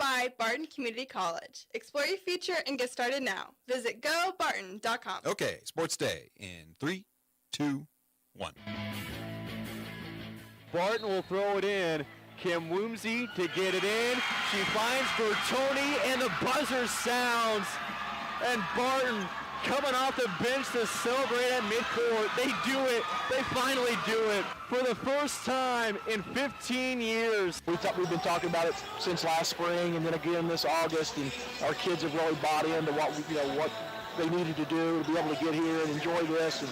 by Barton Community College. Explore your future and get started now. Visit gobarton.com. Okay, Sports Day in 3, 2, 1. Barton will throw it in. Kim Woomsey to get it in. She finds Bertoni, and the buzzer sounds. And Barton coming off the bench to celebrate at midcourt. They do it. They finally do it. For the first time in 15 years. We've been talking about it since last spring and then again this August, and our kids have really bought into what they needed to do to be able to get here and enjoy this.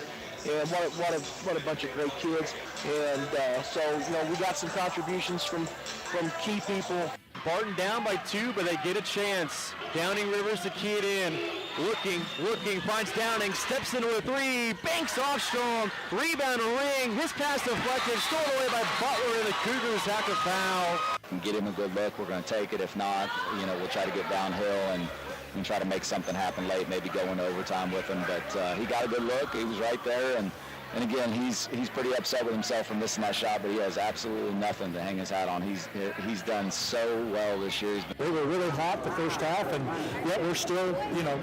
And what a bunch of great kids. And so we got some contributions from key people. Barton down by 2, but they get a chance. Downing Rivers to key it in. Looking, finds Downing, steps into a 3, banks off strong, rebound ring, his pass deflected, stolen away by Butler, and the Cougars have to foul. Get him a good look, we're going to take it. If not, we'll try to get downhill and try to make something happen late, maybe go into overtime with him. But he got a good look, he was right there, and again, he's pretty upset with himself for missing that shot, but he has absolutely nothing to hang his hat on. He's done so well this year. We were really hot the first half, and yet we're still,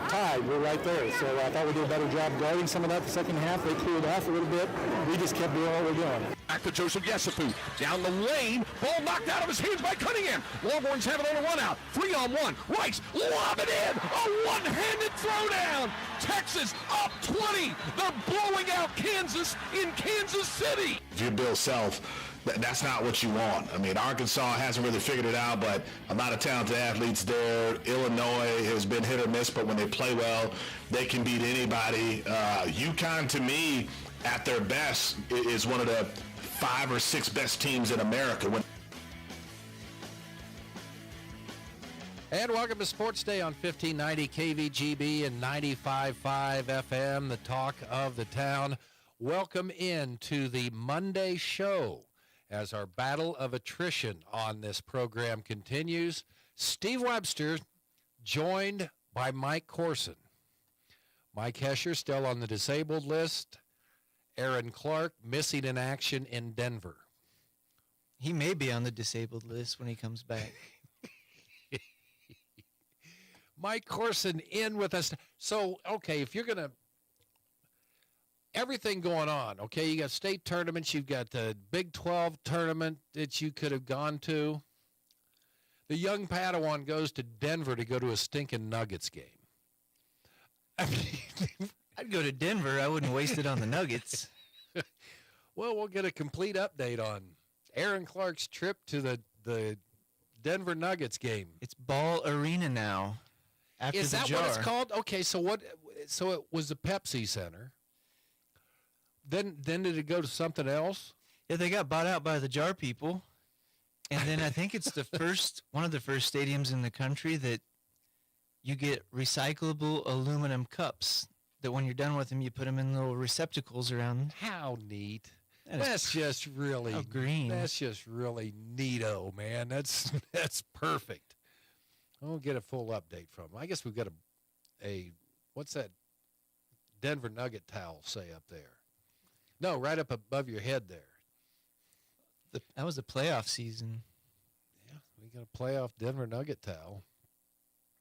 tied. We're right there. So I thought we did a better job guarding some of that the second half. They cooled off a little bit. We just kept doing what we're doing. Back to Joseph Yesufu. Down the lane. Ball knocked out of his hands by Cunningham. Longhorns have it on a run-out. 3-on-1. Rice, lob it in. A one-handed throwdown. Texas up 20. They're blowing out Kansas in Kansas City. If you're Bill Self, that's not what you want. I mean, Arkansas hasn't really figured it out, but a lot of talented athletes there. Illinois has been hit or miss, but when they play well, they can beat anybody. UConn, to me, at their best, is one of the 5 or 6 best teams in America. And welcome to Sports Day on 1590 KVGB and 95.5 FM, the talk of the town. Welcome into the Monday show as our battle of attrition on this program continues. Steve Webster joined by Mike Corson. Mike Hesher still on the disabled list. Aaron Clark missing in action in Denver. He may be on the disabled list when he comes back. Mike Corson in with us. So, okay, if you're going to, everything going on, okay, you got state tournaments, you've got the Big 12 tournament that you could have gone to. The young Padawan goes to Denver to go to a stinking Nuggets game. I mean, I'd go to Denver. I wouldn't waste it on the Nuggets. Well, we'll get a complete update on Aaron Clark's trip to the Denver Nuggets game. It's Ball Arena now. After Is the that jar. what it's called? Okay, so what? So it was the Pepsi Center. Then did it go to something else? Yeah, they got bought out by the jar people. And then I think it's one of the first stadiums in the country that you get recyclable aluminum cups that when you're done with them, you put them in little receptacles around. How neat. That's just really green. That's just really neato, man. That's perfect. I'll get a full update from him. I guess we've got a what's that Denver Nugget towel say up there? No, right up above your head there. That was the playoff season. Yeah, we got a playoff Denver Nugget towel.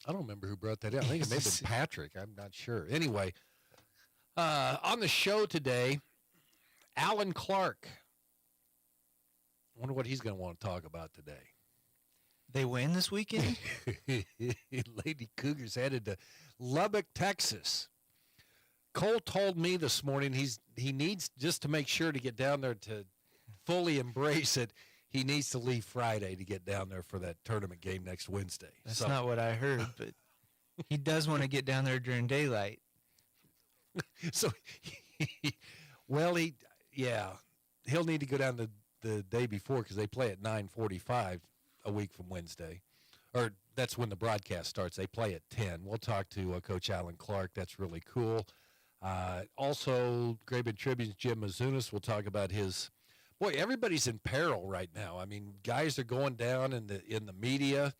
I don't remember who brought that in. I think it may have been Patrick. I'm not sure. Anyway, on the show today, Alan Clark. I wonder what he's going to want to talk about today. They win this weekend? Lady Cougars headed to Lubbock, Texas. Cole told me this morning he needs, just to make sure to get down there to fully embrace it, he needs to leave Friday to get down there for that tournament game next Wednesday. That's not what I heard, but he does want to get down there during daylight. So, he'll need to go down the day before because they play at 9:45 a week from Wednesday. Or that's when the broadcast starts. They play at 10. We'll talk to Coach Alan Clark. That's really cool. Also, Graben Tribune's Jim Mazunas. We'll talk about his – boy, everybody's in peril right now. I mean, guys are going down in the media.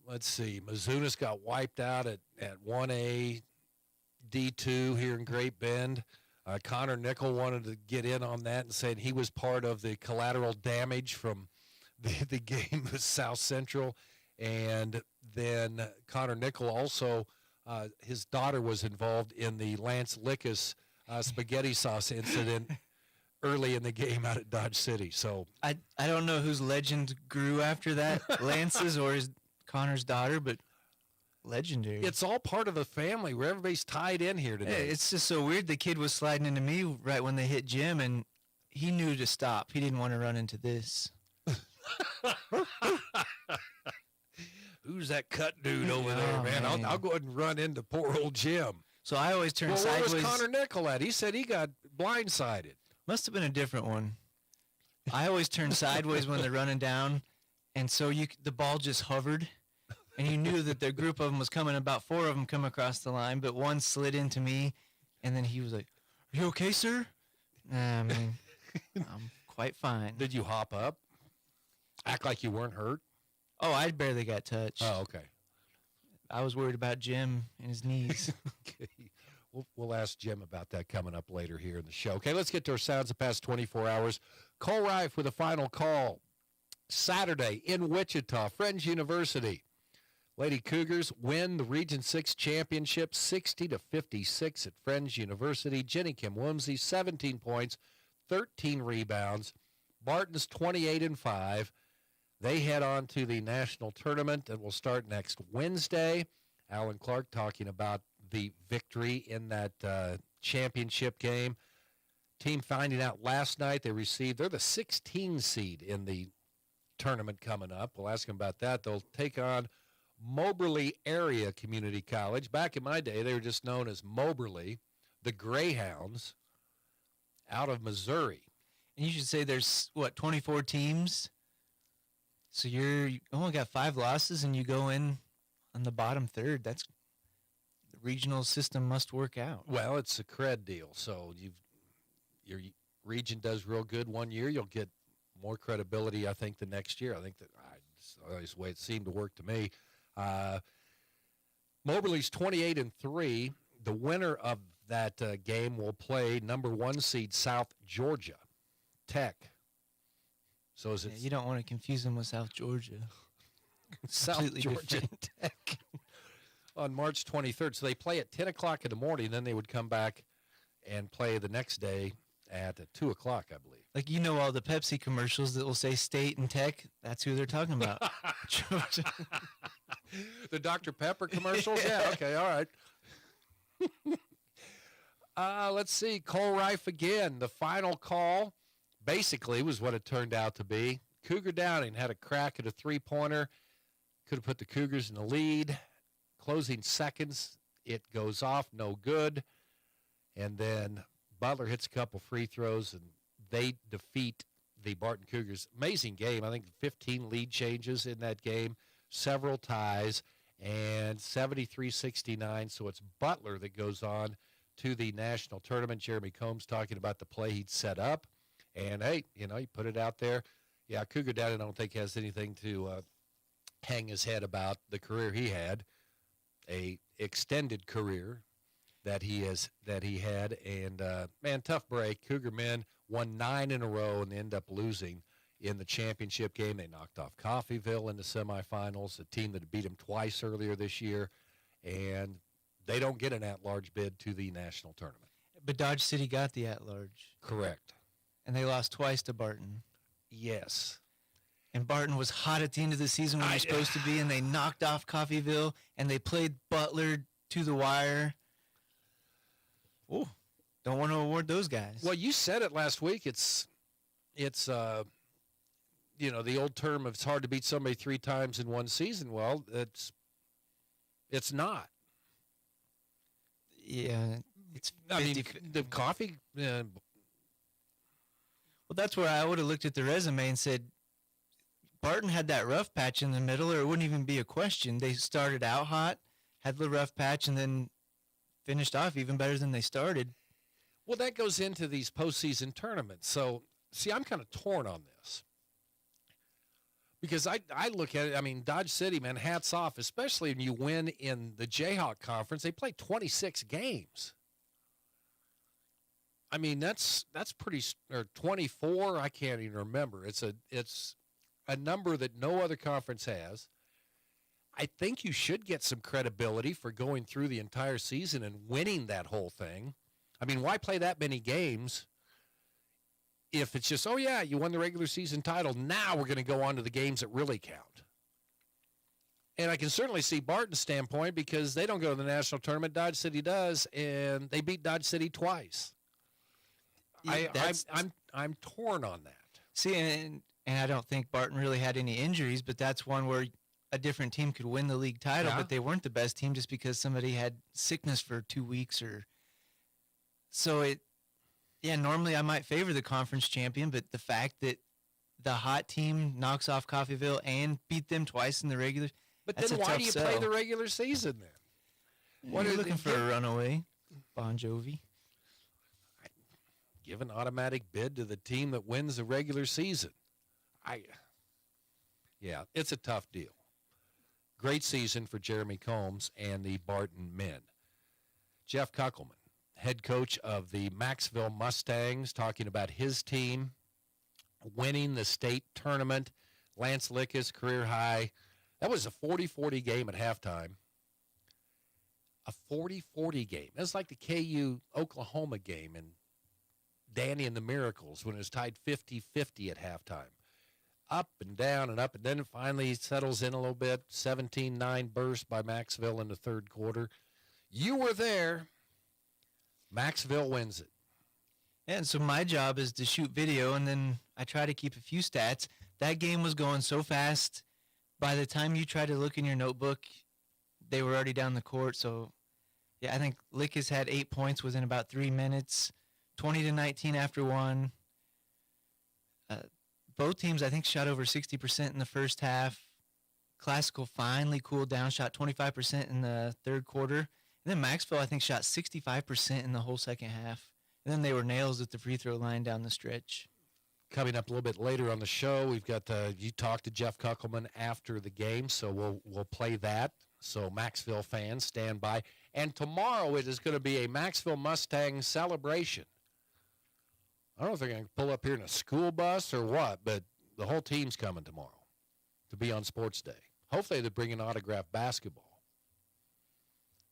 Let's see. Mazunas got wiped out at 1A, D2 here in Great Bend. Connor Nickel wanted to get in on that and said he was part of the collateral damage from the game with South Central. And then Connor Nickel also, his daughter was involved in the Lance Lickus spaghetti sauce incident early in the game out at Dodge City. So I don't know whose legend grew after that, Lance's or his Connor's daughter, but legendary. it's all part of the family where everybody's tied in here Yeah, today. it's just so weird. The kid was sliding into me right when they hit Jim, and he knew to stop. He didn't want to run into this. Who's that cut dude over there, Oh, man? man. I'll go ahead and run into poor old Jim. So I always turn Well, where was sideways. Connor Nickel at? He said he got blindsided. Must have been a different one. I always turn sideways when they're running down, and so the ball just hovered, and you knew that the group of them was coming. About 4 of them come across the line, but one slid into me, and then he was like, "Are you okay, sir?" Nah, man, I'm quite fine. Did you hop up? Act like you weren't hurt? Oh, I barely got touched. Oh, okay. I was worried about Jim and his knees. Okay. We'll ask Jim about that coming up later here in the show. Okay, let's get to our sounds of past 24 hours. Cole Rife with a final call. Saturday in Wichita, Friends University. Lady Cougars win the Region 6 championship 60-56 at Friends University. Jenny Kim Wimsey, 17 points, 13 rebounds. Barton's 28-5. They head on to the national tournament that will start next Wednesday. Alan Clark talking about the victory in that championship game. Team finding out last night they're the 16 seed in the tournament coming up. We'll ask them about that. They'll take on Moberly Area Community College. Back in my day, they were just known as Moberly, the Greyhounds, out of Missouri. And you should say there's, 24 teams? So you only got 5 losses, and you go in on the bottom third. That's the regional system must work out. Well, it's a cred deal. So your region does real good one year, you'll get more credibility, I think, the next year. I think that's always the way it seemed to work to me. Moberly's 28-3. The winner of that game will play number 1 seed South Georgia Tech. So is it Yeah, you don't want to confuse them with South Georgia. South completely Georgia different. Tech on March 23rd? So they play at 10 o'clock in the morning, then they would come back and play the next day at 2 o'clock, I believe. Like, all the Pepsi commercials that will say State and Tech, that's who they're talking about. Georgia. The Dr. Pepper commercials? Yeah, okay, all right. Let's see. Cole Rife again. The final call basically was what it turned out to be. Cougar Downing had a crack at a three-pointer. Could have put the Cougars in the lead. Closing seconds, it goes off, no good. And then Butler hits a couple free throws, and they defeat the Barton Cougars. Amazing game. I think 15 lead changes in that game, several ties, and 73-69. So it's Butler that goes on to the national tournament. Jeremy Combs talking about the play he'd set up. And, hey, he put it out there. Yeah, Cougar Downing I don't think has anything to hang his head about the career he had, a extended career that he had. And, man, tough break. Cougar men won 9 in a row and they end up losing in the championship game. They knocked off Coffeyville in the semifinals, a team that beat them twice earlier this year. And they don't get an at-large bid to the national tournament. But Dodge City got the at-large. Correct. And they lost twice to Barton. Yes. And Barton was hot at the end of the season when they were supposed to be, and they knocked off Coffeyville, and they played Butler to the wire. Oh, don't want to award those guys. Well, you said it last week. It's the old term of it's hard to beat somebody 3 times in one season. Well, it's not. Yeah, it's 50. I mean, the Coffee. Well, that's where I would have looked at the resume and said, Barton had that rough patch in the middle, or it wouldn't even be a question. They started out hot, had the rough patch, and then finished off even better than they started. Well, that goes into these postseason tournaments. So, see, I'm kind of torn on this. Because I look at it, I mean, Dodge City, man, hats off, especially when you win in the Jayhawk Conference. They play 26 games. I mean, that's pretty, or 24, I can't even remember. It's a number that no other conference has. I think you should get some credibility for going through the entire season and winning that whole thing. I mean, why play that many games if it's just, oh, yeah, you won the regular season title. Now we're going to go on to the games that really count. And I can certainly see Barton's standpoint because they don't go to the national tournament. Dodge City does, and they beat Dodge City twice. Yeah, I'm torn on that. See, and I don't think Barton really had any injuries, but that's one where a different team could win the league title, Yeah. but they weren't the best team just because somebody had sickness for 2 weeks or so. Normally I might favor the conference champion, but the fact that the hot team knocks off Coffeyville and beat them twice in the regular, But that's then a why tough do you sell. play the regular season then? What are you are looking they- for a runaway? Bon Jovi. Give an automatic bid to the team that wins the regular season. Yeah, it's a tough deal. Great season for Jeremy Combs and the Barton men. Jeff Kuckelman, head coach of the Maxville Mustangs, talking about his team winning the state tournament. Lance Lickus, career high. That was a 40-40 game at halftime. A 40-40 game. It's like the KU-Oklahoma game in Danny and the Miracles when it was tied 50-50 at halftime. Up and down and up, and then it finally settles in a little bit. 17-9 burst by Maxville in the third quarter. You were there. Maxville wins it. And so my job is to shoot video, and then I try to keep a few stats. That game was going so fast. By the time you try to look in your notebook, they were already down the court. So, yeah, I think Lickus had 8 points within about 3 minutes, 20-19 after one. Both teams, I think, shot over 60% in the first half. Classical finally cooled down, shot 25% in the third quarter. And then Maxville, I think, shot 65% in the whole second half. And then they were nails at the free throw line down the stretch. Coming up a little bit later on the show, we've got you talked to Jeff Kuckelman after the game, so we'll play that. So Maxville fans, stand by. And tomorrow it is going to be a Maxville Mustang celebration. I don't know if they're going to pull up here in a school bus or what, but the whole team's coming tomorrow to be on Sports Day. Hopefully they bring an autographed basketball.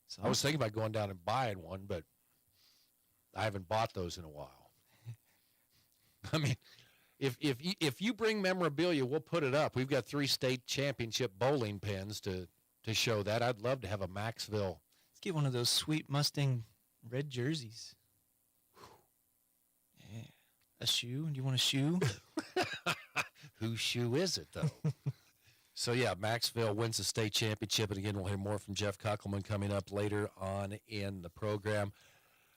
So I was thinking about going down and buying one, but I haven't bought those in a while. I mean, if you bring memorabilia, we'll put it up. We've got 3 state championship bowling pins to show that. I'd love to have a Maxville. let's get one of those sweet Mustang red jerseys. Yeah. A shoe? Do you want a shoe? Whose shoe is it, though? So, yeah, Maxville wins the state championship. And, again, we'll hear more from Jeff Kuckelman coming up later on in the program.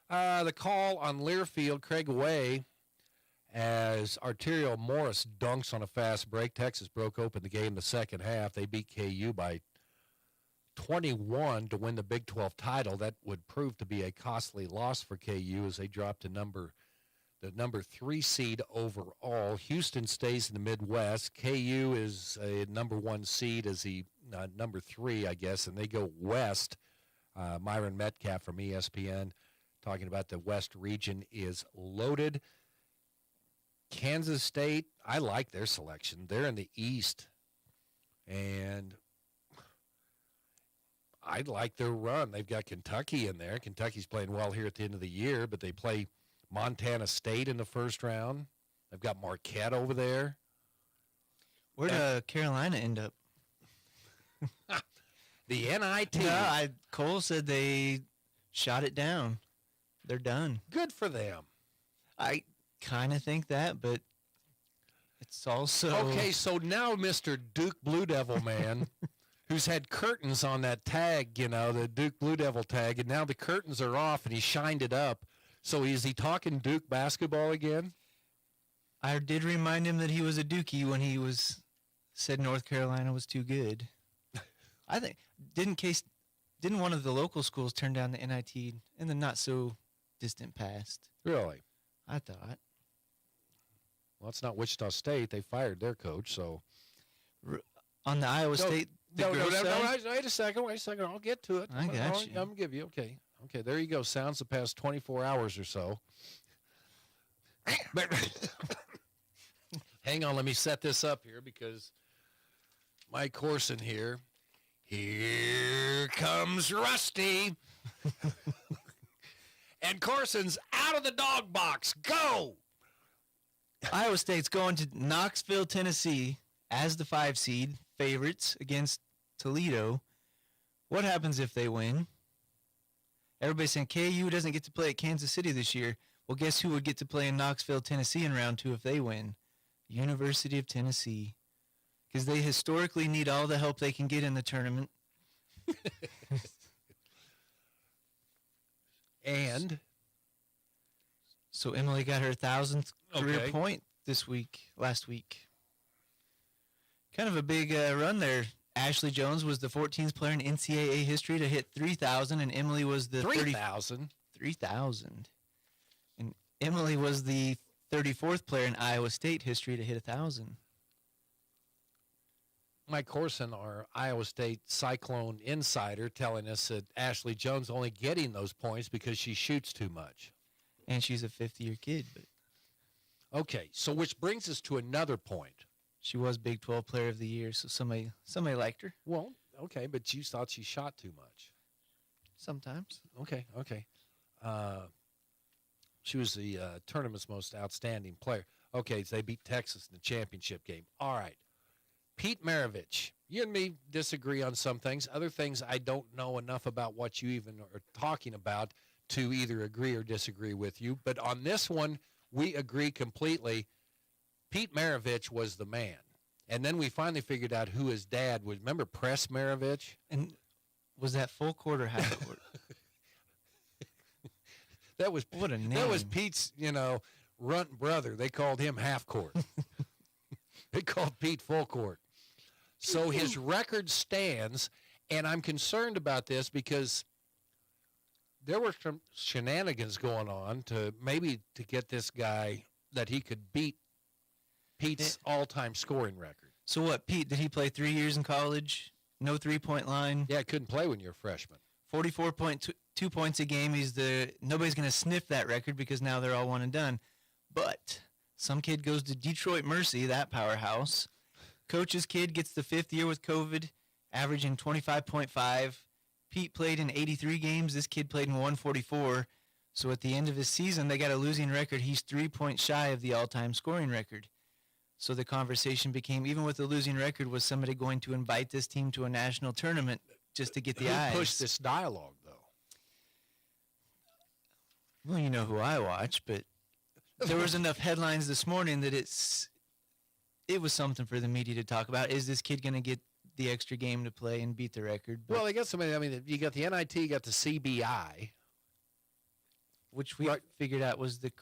The call on Learfield, Craig Way, as Arterial Morris dunks on a fast break. Texas broke open the game the second half. They beat KU by 21 to win the Big 12 title. That would prove to be a costly loss for KU as they dropped to the number 3 seed overall. Houston stays in the Midwest. KU is a number 1 seed as the number 3, I guess, and they go west. Myron Metcalf from ESPN talking about the West region is loaded. Kansas State, I like their selection. They're in the East, and I like their run. They've got Kentucky in there. Kentucky's playing well here at the end of the year, but they play Montana State in the first round. They've got Marquette over there. Where'd Carolina end up? The NIT. No, Cole said they shot it down. They're done. Good for them. I kind of think that, but it's also Okay, so now Mr. Duke Blue Devil man, who's had curtains on that tag, the Duke Blue Devil tag, and now the curtains are off and he shined it up. So is he talking Duke basketball again? I did remind him that he was a Dookie when he said North Carolina was too good. I think didn't one of the local schools turn down the NIT in the not so distant past? Really? I thought. Well, it's not Wichita State. They fired their coach, so. On the Iowa State, the No, girls side? wait a second. I'll get to it. I got you. I'm going to give you, okay. Okay, there you go. Sounds the past 24 hours or so. Hang on, let me set this up here because Mike Corson here, Here comes Rusty. And Corson's out of the dog box. Go! Iowa State's going to Knoxville, Tennessee as the 5 seed favorites against Toledo. What happens if they win? Everybody's saying KU doesn't get to play at Kansas City this year. Well, guess who would get to play in Knoxville, Tennessee in round 2 if they win? University of Tennessee. Because they historically need all the help they can get in the tournament. And So Emily got her 1,000th career Okay. point last week. Kind of a big run there. Ashley Jones was the 14th player in NCAA history to hit 3,000, and Emily was the 3,000. 3,000. And Emily was the 34th player in Iowa State history to hit 1,000. Mike Corson, our Iowa State Cyclone insider, telling us that Ashley Jones only getting those points because she shoots too much. And she's a fifth-year kid, but Okay, so which brings us to another point. she was Big 12 Player of the Year, so somebody liked her Well, okay, but you thought she shot too much. sometimes. Okay. She was the tournament's most outstanding player. Okay, so they beat Texas in the championship game. All right. Pete Maravich, you and me disagree on some things. Other things I don't know enough about what you even are talking about to either agree or disagree with you. But on this one, we agree completely. Pete Maravich was the man. And then we finally figured out who his dad was. Remember Press Maravich? And was that full court or half court? That was What a That was name. Pete's, runt brother. They called him half court. They called Pete full court. So his record stands, and I'm concerned about this because there were some shenanigans going on to get this guy that he could beat Pete's all-time scoring record. So what, Pete, did he play 3 years in college? No three-point line? Yeah, couldn't play when you're a freshman. 44.2 points a game. Nobody's going to sniff that record because now they're all one and done. But some kid goes to Detroit Mercy, that powerhouse. Coach's kid gets the 5th year with COVID, averaging 25.5. Pete played in 83 games. This kid played in 144. So at the end of his season, they got a losing record. He's 3 points shy of the all-time scoring record. So the conversation became, even with the losing record, was somebody going to invite this team to a national tournament just to get the eyes? Who pushed this dialogue, though? Well, you know who I watch, but there was enough headlines this morning that it was something for the media to talk about. Is this kid going to get the extra game to play and beat the record? But, Well, they got somebody. I mean, you got the NIT, you got the CBI. which we figured out was the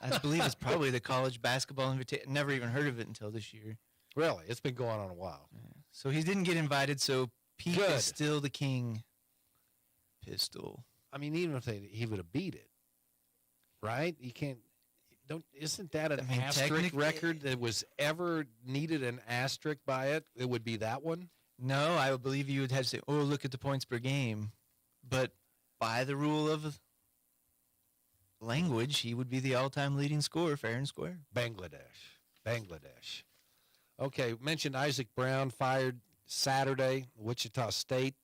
I believe it's probably the college basketball invitation. Never even heard of it until this year. Really, it's been going on a while. So he didn't get invited, so Pete Good. is still the king. Pistol. I mean, even if he would have beat it, right? You can't. Isn't that an I mean, asterisk technically- record that was ever needed an asterisk by it? It would be that one. No, I would believe you would have to say, oh, look at the points per game. But by the rule of language, he would be the all-time leading scorer, fair and square. Bangladesh. Okay, mentioned Isaac Brown fired Saturday, Wichita State.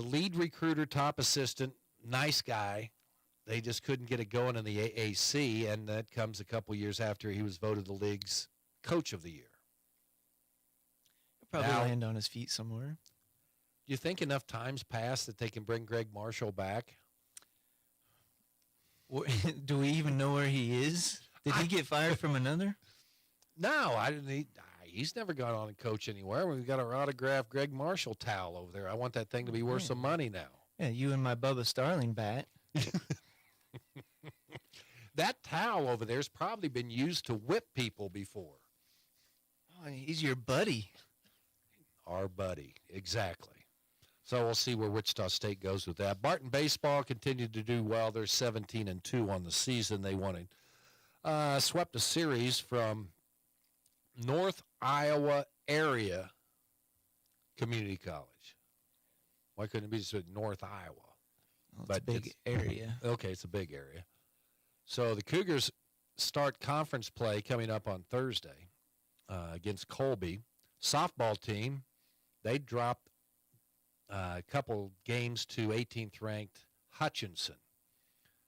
Lead recruiter, top assistant, nice guy. They just couldn't get it going in the AAC, and that comes a couple years after he was voted the league's coach of the year. He'll probably Now- land on his feet somewhere. Do you think enough time's passed that they can bring Greg Marshall back? Do we even know where he is? Did he get fired from another? No, I didn't. He's never gone on and coach anywhere. We've got our autographed Greg Marshall towel over there. I want that thing to be worth some money now. Yeah, you and my Bubba Starling bat. That towel over there's probably been used to whip people before. Oh, he's your buddy. Our buddy, exactly. So we'll see where Wichita State goes with that. Barton baseball continued to do well. They're 17-2 on the season. They won swept a series from North Iowa Area Community College. Why couldn't it be just North Iowa? Well, it's a big area. Okay, it's a big area. So the Cougars start conference play coming up on Thursday. against Colby. Softball team, they dropped a couple games to 18th ranked Hutchinson.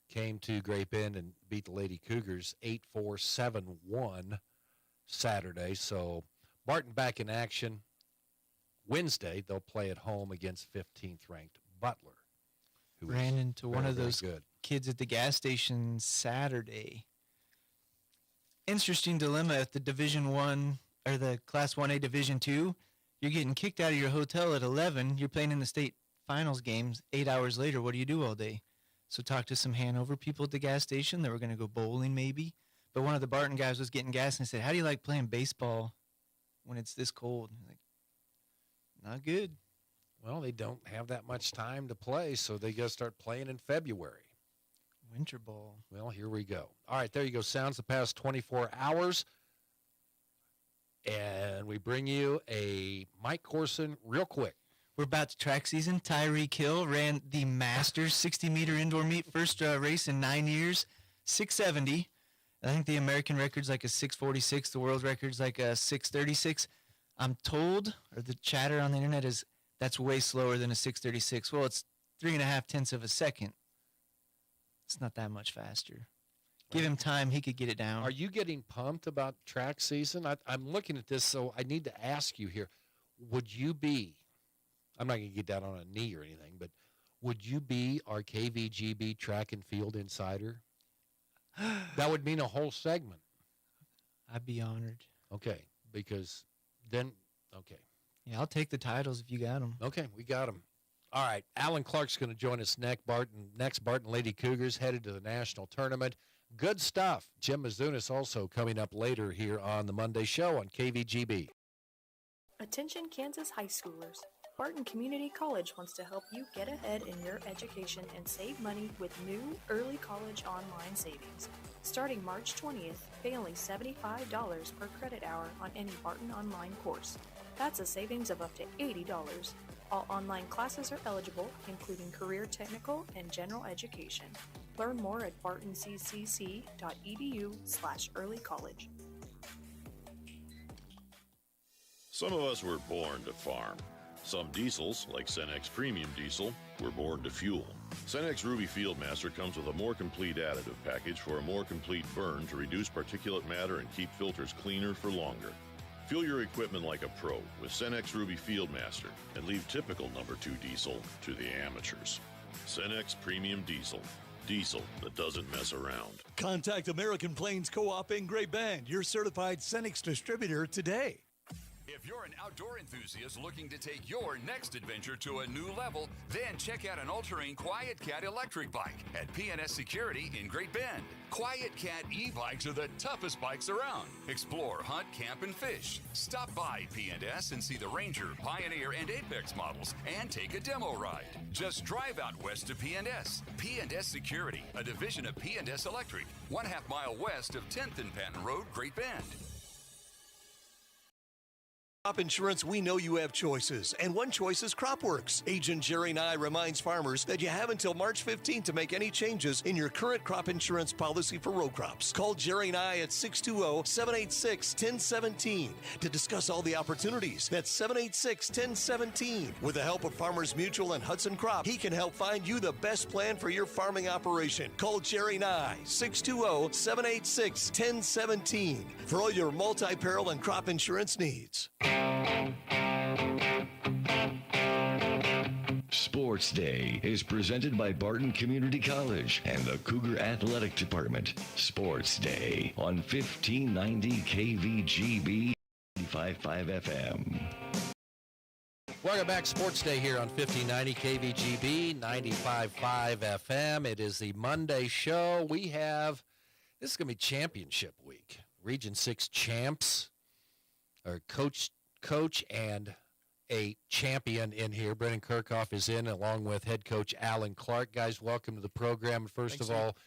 Came to Grape Bend and beat the Lady Cougars 8-4, 7-1 Saturday. So Barton back in action. Wednesday, they'll play at home against 15th ranked Butler. Who Ran is into one very, of very those good. kids at the gas station Saturday. Interesting dilemma at the Division 1 or the Class 1A Division 2. You're getting kicked out of your hotel at 11. You're playing in the state finals games 8 hours later. What do you do all day? So talk to some Hanover people at the gas station that were going to go bowling maybe. But one of the Barton guys was getting gas and said, how do you like playing baseball when it's this cold? I'm like, not good. Well, they don't have that much time to play, so they got to start playing in February. Winter ball. Well, here we go. All right, there you go. Sounds the past 24 hours. And we bring you a Mike Corson real quick. We're about to track season. Tyreek Hill ran the Masters 60-meter indoor meet, first race in 9 years, 670. I think the American record's like a 646. The world record's like a 636. I'm told, or the chatter on the internet is, that's way slower than a 636. Well, it's 3.5 tenths of a second. It's not that much faster. Give him time, he could get it down. Are you getting pumped about track season? I'm looking at this, so I need to ask you here. Would you be, I'm not going to get down on a knee or anything, but would you be our KVGB track and field insider? That would mean a whole segment. I'd be honored. Okay, because then, okay. Yeah, I'll take the titles if you got them. Okay, we got them. All right, Alan Clark's going to join us next. Barton Lady Cougars headed to the national tournament. Good stuff. Jim Mizunas also coming up later here on the Monday show on KVGB. Attention Kansas high schoolers. Barton Community College wants to help you get ahead in your education and save money with new early college online savings. Starting March 20th, pay only $75 per credit hour on any Barton online course. That's a savings of up to $80. All online classes are eligible, including career technical and general education. Learn more at bartonccc.edu/earlycollege. Some of us were born to farm. Some diesels, like Cenex Premium Diesel, were born to fuel. Cenex Ruby Fieldmaster comes with a more complete additive package for a more complete burn to reduce particulate matter and keep filters cleaner for longer. Fuel your equipment like a pro with Cenex Ruby Fieldmaster and leave typical number 2 diesel to the amateurs. Cenex Premium Diesel. Diesel that doesn't mess around. Contact American Plains Co-op in Grape Bend, your certified Cenex distributor today. If you're an outdoor enthusiast looking to take your next adventure to a new level, then check out an all-terrain Quiet Cat electric bike at P&S Security in Great Bend. Quiet Cat e-bikes are the toughest bikes around. Explore, hunt, camp, and fish. Stop by P&S and see the Ranger, Pioneer, and Apex models and take a demo ride. Just drive out west to P&S. P&S Security, a division of P&S Electric, 1/2 mile west of 10th and Patton Road, Great Bend. Crop insurance, we know you have choices, and one choice is CropWorks. Agent Jerry Nye reminds farmers that you have until March 15th to make any changes in your current crop insurance policy for row crops. Call Jerry Nye at 620-786-1017 to discuss all the opportunities. That's 786-1017. With the help of Farmers Mutual and Hudson Crop, he can help find you the best plan for your farming operation. Call Jerry Nye, 620-786-1017 for all your multi-peril and crop insurance needs. Sports Day is presented by Barton Community College and the Cougar Athletic Department. Sports Day on 1590 KVGB 95.5 FM. Welcome back. Sports Day here on 1590 KVGB 95.5 FM. It is the Monday show. This is going to be championship week. Region 6 champs, or coach and a champion in here. Brendan Kirchhoff is in along with head coach Alan Clark. Guys, welcome to the program. First of all,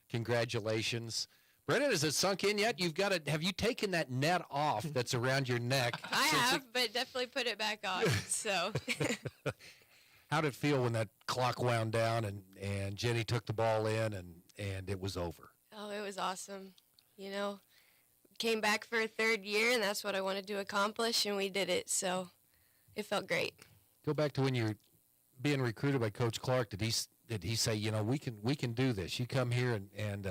congratulations. Brendan, has it sunk in yet? Have you taken that net off that's around your neck? I have, but definitely put it back on. So how did it feel when that clock wound down and Jenny took the ball in and it was over? Oh, it was awesome. You know, came back for a third year, and that's what I wanted to accomplish, and we did it. So it felt great. Go back to when you were being recruited by Coach Clark. Did he say, we can do this? You come here and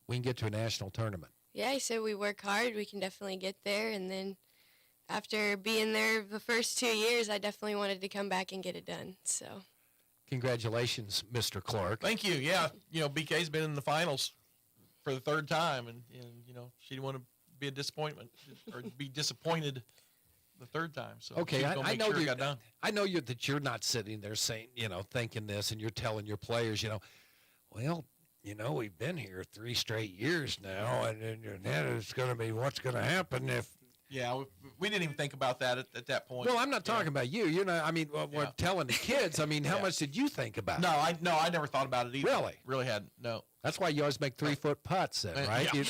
we can get to a national tournament. Yeah, he said we work hard, we can definitely get there. And then after being there the first 2 years, I definitely wanted to come back and get it done. So congratulations, Mr. Clark. Thank you. Yeah, BK's been in the finals for the third time, and she didn't want to be a disappointment or be disappointed the third time. So okay, I know sure it got done. I know that you're not sitting there saying, thinking this, and you're telling your players, well, we've been here 3 straight years now, and then it's going to be what's going to happen if. Yeah, we didn't even think about that at that point. No, I'm not talking about you. We're telling the kids. I mean, how much did you think about it? No, I never thought about it either. Really hadn't. No. That's why you always make 3-foot putts, then, right? Yeah.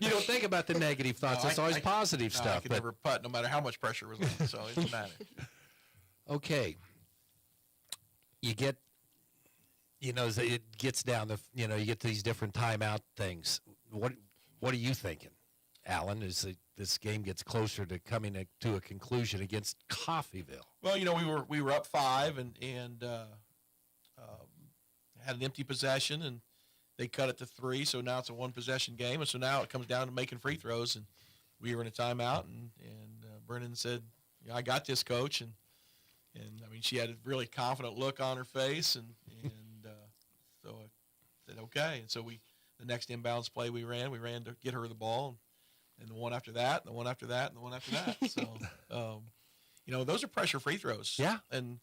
You don't think about the negative thoughts. It's always positive stuff. I could never putt, no matter how much pressure was on, so it doesn't matter. Okay. You get, it gets down to, you get these different timeout things. What are you thinking, Alan, as this game gets closer to coming to a conclusion against Coffeyville? Well, we were up 5 and had an empty possession, and they cut it to 3, so now it's a 1-possession game, and so now it comes down to making free throws, and we were in a timeout, and Brennan said, I got this, Coach, and I mean, she had a really confident look on her face, and so I said, okay, and so the next inbounds play we ran to get her the ball, and the one after that, and the one after that, and the one after that, so, those are pressure free throws. Yeah. And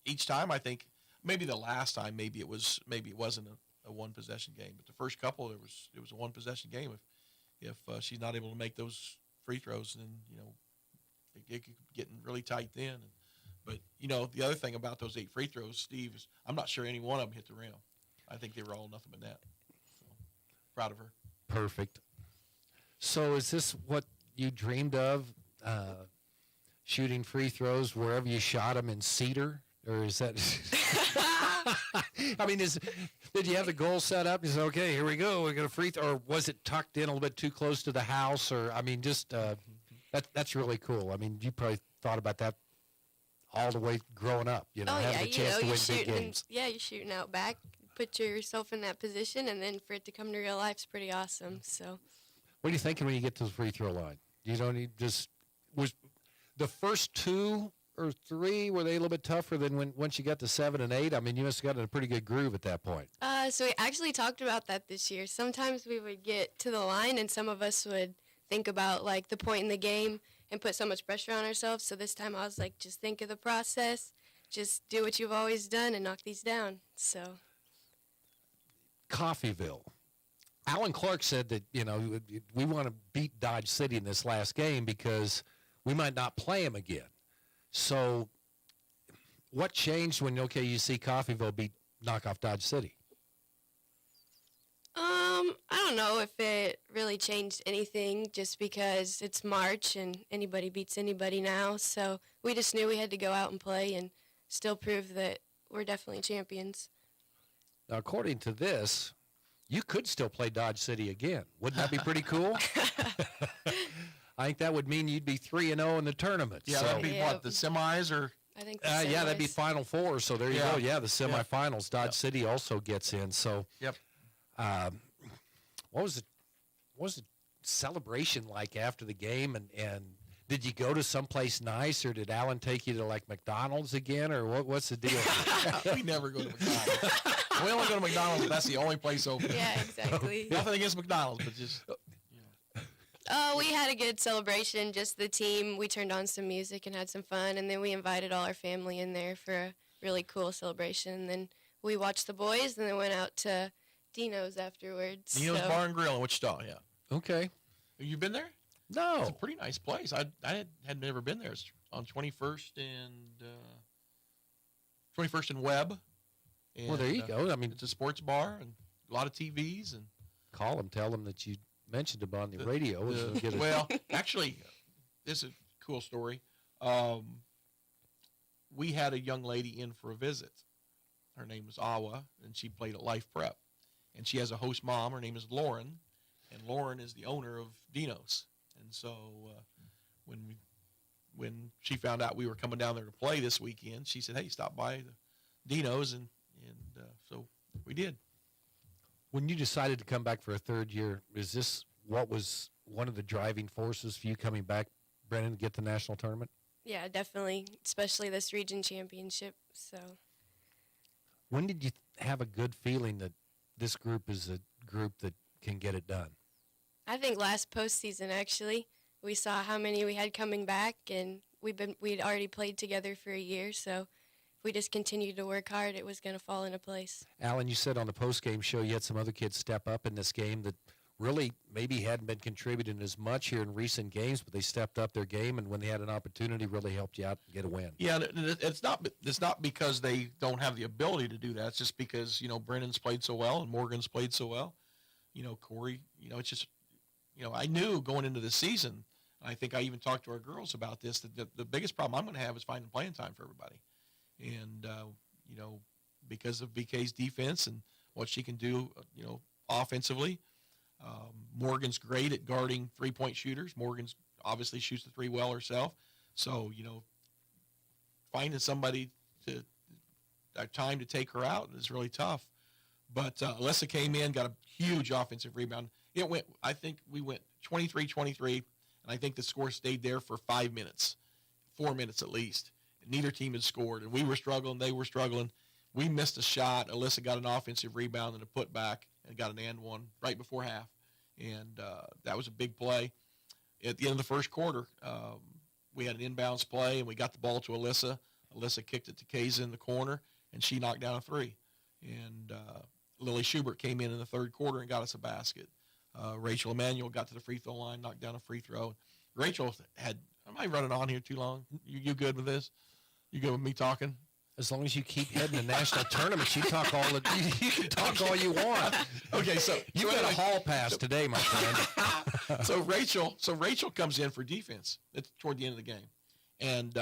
each time, I think, maybe the last time, maybe it wasn't a 1-possession game, but the first couple, it was a 1-possession game. If she's not able to make those free throws, then it could get really tight then. But the other thing about those 8 free throws, Steve, is I'm not sure any one of them hit the rim. I think they were all nothing but net. So, proud of her. Perfect. So is this what you dreamed of, shooting free throws wherever you shot them in Cedar? Or is that I mean, did you have the goal set up? You said, okay, here we go, we're going to free throw. Or was it tucked in a little bit too close to the house? Or, I mean, just that's really cool. I mean, you probably thought about that all the way growing up, having a chance to win big games. You're shooting out back, put yourself in that position, and then for it to come to real life is pretty awesome. So, what are you thinking when you get to the free throw line? You don't need was the first 2 or 3, were they a little bit tougher than once you got to 7 and 8? I mean, you must have gotten in a pretty good groove at that point. So we actually talked about that this year. Sometimes we would get to the line, and some of us would think about like the point in the game and put so much pressure on ourselves. So this time I was like, just think of the process, just do what you've always done and knock these down. So Coffeyville. Alan Clark said that, we want to beat Dodge City in this last game because we might not play them again. So what changed when, you see Coffeyville knock off Dodge City? I don't know if it really changed anything just because it's March and anybody beats anybody now. So we just knew we had to go out and play and still prove that we're definitely champions. Now, according to this, you could still play Dodge City again. Wouldn't that be pretty cool? I think that would mean you'd be 3-0 in the tournament. Yeah, that'd be what, the semis or? I think the semis. Yeah, that'd be Final Four. So there you go. Yeah, the semifinals. Dodge City also gets in. So, what was the celebration like after the game? And did you go to someplace nice, or did Alan take you to like McDonald's again, or what's the deal? We never go to McDonald's. We only go to McDonald's, but that's the only place open. Yeah, exactly. Nothing against McDonald's, but just. We had a good celebration, just the team. We turned on some music and had some fun, and then we invited all our family in there for a really cool celebration. And then we watched the boys, and then went out to Dino's afterwards. Dino's Bar and Grill in Wichita, yeah. Okay. Have you been there? No. It's a pretty nice place. I had never been there. It's on 21st and Webb. And, well, there you go. I mean, it's a sports bar and a lot of TVs. And call them, tell them that you mentioned them on the radio. Well, actually, this is a cool story. We had a young lady in for a visit. Her name was Awa, and she played at Life Prep. And she has a host mom. Her name is Lauren. and Lauren is the owner of Dino's. And so when she found out we were coming down there to play this weekend, she said, "Hey, stop by the Dino's," and so we did. When you decided to come back for a third year, is this what was one of the driving forces for you coming back, Brennan, to get the national tournament? Yeah, definitely, especially this region championship. So When did you have a good feeling that this group is a group that can get it done? I think last postseason, actually, we saw how many we had coming back, and we'd already played together for a year. So if we just continued to work hard, it was going to fall into place. Alan, you said on the post-game show you had some other kids step up in this game that really maybe hadn't been contributing as much here in recent games, but they stepped up their game, and when they had an opportunity, really helped you out and get a win. Yeah, it's not because they don't have the ability to do that. It's just because, Brennan's played so well and Morgan's played so well. Corey, it's just, I knew going into the season, I think I even talked to our girls about this, that the biggest problem I'm going to have is finding playing time for everybody. And, because of BK's defense and what she can do, offensively, Morgan's great at guarding three-point shooters. Morgan's obviously shoots the three well herself. So, finding somebody to time to take her out is really tough. But Alyssa came in, got a huge offensive rebound. I think we went 23-23, and I think the score stayed there for 4 minutes at least. And neither team had scored, and we were struggling, they were struggling. We missed a shot. Alyssa got an offensive rebound and a putback and got an and one right before half. And that was a big play. At the end of the first quarter, we had an inbounds play, and we got the ball to Alyssa. Alyssa kicked it to Kaysa in the corner, and she knocked down a three. And Lily Schubert came in the third quarter and got us a basket. Rachel Emanuel got to the free throw line, knocked down a free throw. Rachel am I running on here too long? You good with this? You good with me talking? As long as you keep heading to national tournaments, you can talk all you want. Okay, so you got a hall pass today, my friend. So Rachel comes in for defense. It's toward the end of the game, and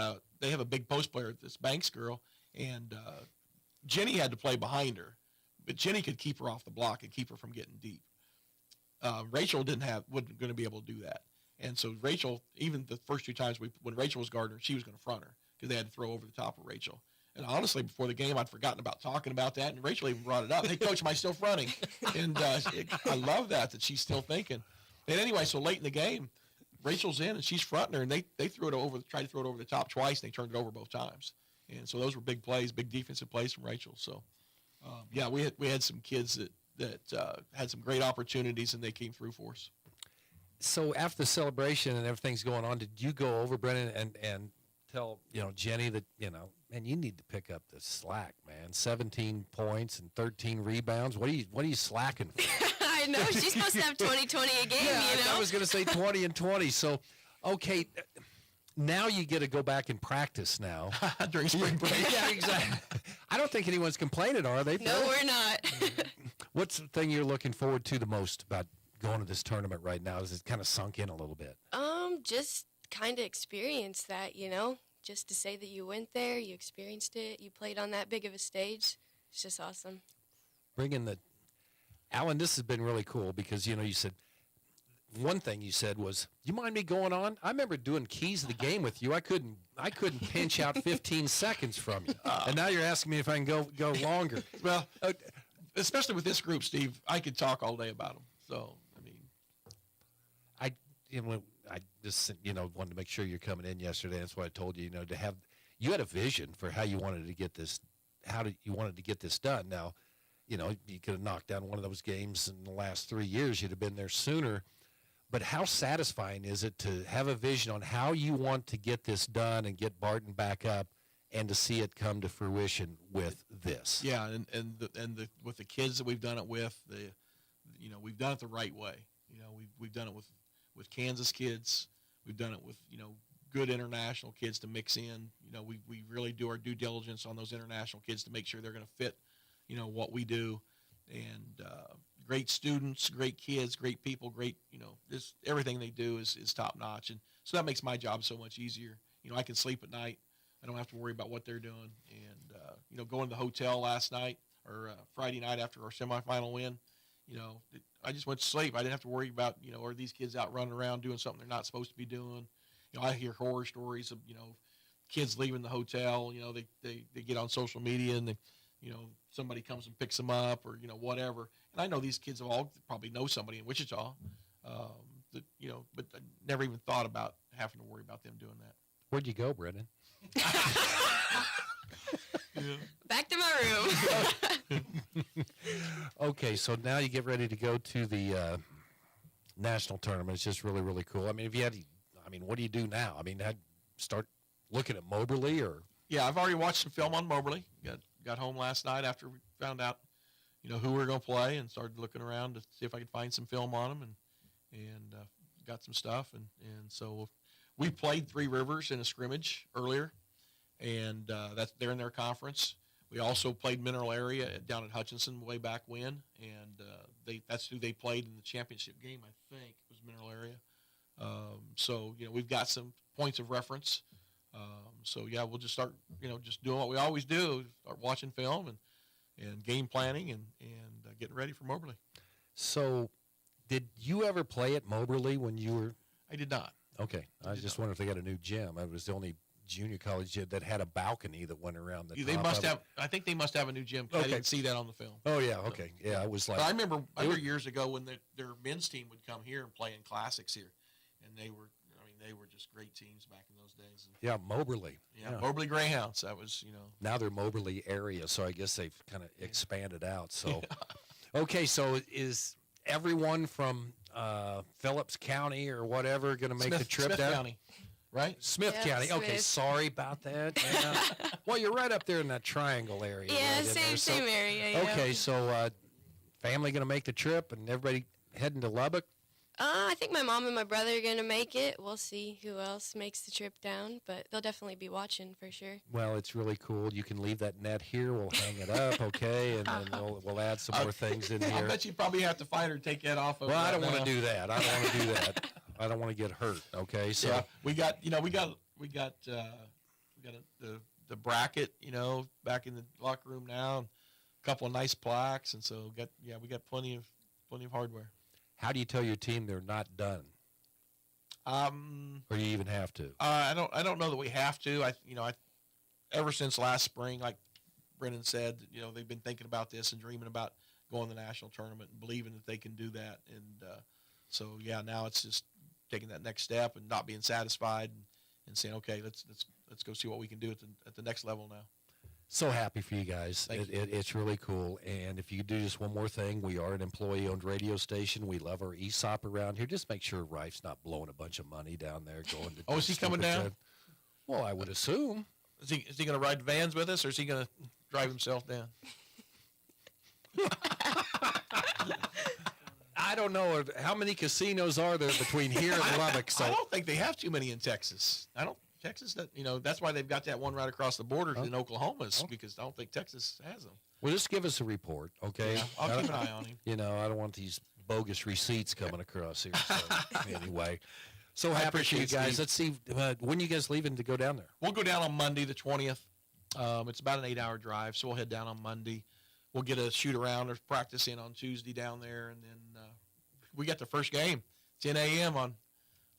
they have a big post player, this Banks girl, and Jenny had to play behind her, but Jenny could keep her off the block and keep her from getting deep. Rachel wasn't going to be able to do that, and so Rachel, even the first two times when Rachel was guarding her, she was going to front her because they had to throw over the top of Rachel. And honestly, before the game, I'd forgotten about talking about that, and Rachel even brought it up. Hey, Coach, am I still fronting? And I love that she's still thinking. And anyway, so late in the game, Rachel's in, and she's fronting her, and they tried to throw it over the top twice, and they turned it over both times. And so those were big plays, big defensive plays from Rachel. So, yeah, we had some kids that had some great opportunities, and they came through for us. So after the celebration and everything's going on, did you go over, Brennan, and tell Jenny that man, you need to pick up the slack, man? 17 points and 13 rebounds. What are you slacking for? I know she's supposed to have 20-20 a game. Yeah, I was going to say 20 and 20. So, okay, now you get to go back and practice now during spring break. Yeah, exactly. I don't think anyone's complaining, are they? No, we're not. What's the thing you're looking forward to the most about going to this tournament right now? Is it kind of sunk in a little bit? Just kind of experience that, just to say that you went there, you experienced it, you played on that big of a stage. It's just awesome. Alan, this has been really cool because, you said, one thing you said was, you mind me going on? I remember doing keys of the game with you. I couldn't pinch out 15 seconds from you. And now you're asking me if I can go longer. Well, especially with this group, Steve, I could talk all day about them. So, I just, wanted to make sure you're coming in yesterday. That's why I told you, you had a vision for how you wanted to get this, done. Now, you could have knocked down one of those games in the last 3 years. You'd have been there sooner. But how satisfying is it to have a vision on how you want to get this done and get Barton back up and to see it come to fruition with this? Yeah, and with the kids that we've done it with, we've done it the right way. We've done it with Kansas kids. We've done it with, good international kids to mix in. We really do our due diligence on those international kids to make sure they're going to fit, what we do. And great students, great kids, great people, great, just everything they do is top notch. And so that makes my job so much easier. I can sleep at night. I don't have to worry about what they're doing. And, going to the hotel last night or Friday night after our semifinal win, I just went to sleep. I didn't have to worry about, are these kids out running around doing something they're not supposed to be doing? I hear horror stories of, kids leaving the hotel, they get on social media and somebody comes and picks them up or, whatever. And I know these kids all probably know somebody in Wichita, but I never even thought about having to worry about them doing that. Where'd you go, Brendan? Back to my room. Okay, so now you get ready to go to the national tournament. It's just really, really cool. I mean, what do you do now? I mean, start looking at Moberly or? Yeah, I've already watched some film on Moberly. Got home last night after we found out, who we were going to play, and started looking around to see if I could find some film on them, and got some stuff. And so we played Three Rivers in a scrimmage earlier, and they're in their conference. We also played Mineral Area down at Hutchinson way back when, and that's who they played in the championship game, I think, was Mineral Area. So, we've got some points of reference. So, yeah, we'll just start, just doing what we always do, start watching film and game planning and getting ready for Moberly. So, did you ever play at Moberly when you were? I did not. Okay. I was just wondering if they got a new gym. It was the only junior college gym that had a balcony that went around the They top must of have. I think they must have a new gym. Okay. I didn't see that on the film. Oh, yeah, okay. Yeah, I was like. But I remember years ago when their men's team would come here and play in classics here, and they were just great teams back in those days. Yeah, Moberly. Yeah, Moberly Greyhounds. That was, Now they're Moberly area, so I guess they've kind of expanded out. So, okay, so is everyone from Phillips County or whatever going to make the trip Smith down? County, right? Smith County. Okay, Smith. sorry about that. Yeah. Well, you're right up there in that triangle area. Yeah, right in there. same area. Yeah. Okay, so family going to make the trip and everybody heading to Lubbock? I think my mom and my brother are going to make it. We'll see who else makes the trip down, but they'll definitely be watching for sure. Well, it's really cool. You can leave that net here. We'll hang it up, okay, and then we'll add some more things in I here. bet you probably have to fight her to take that off of. Well, I right don't want now. to do that. I don't want to do that. I don't want to get hurt. Okay, so Yeah, we got the bracket, back in the locker room now, and a couple of nice plaques, and so we got plenty of hardware. how do you tell your team they're not done, or you even have to? I don't know that we have to. I ever since last spring, like Brendan said, they've been thinking about this and dreaming about going to the national tournament and believing that they can do that, and so yeah, now it's just taking that next step and not being satisfied and saying, okay, let's go see what we can do at the next level now. So happy for you guys. Thank you. It's really cool. And if you could do just one more thing, we are an employee-owned radio station. We love our ESOP around here. Just make sure Rife's not blowing a bunch of money down there going to. Oh, is he coming down? Well, I would assume. Is he going to ride vans with us, or is he going to drive himself down? I don't know how many casinos are there between here and Lubbock. So I don't think they have too many in Texas. Texas, that's why they've got that one right across the border in Oklahoma, because I don't think Texas has them. Well, just give us a report, okay? Yeah, I'll keep an eye on him. I don't want these bogus receipts coming across here. So, anyway, so I happy for you appreciate guys. Steve. Let's see, when you guys leaving to go down there? We'll go down on Monday, the 20th. It's about an 8-hour drive, so we'll head down on Monday. We'll get a shoot around or practice in on Tuesday down there, and then we got the first game, 10 a.m.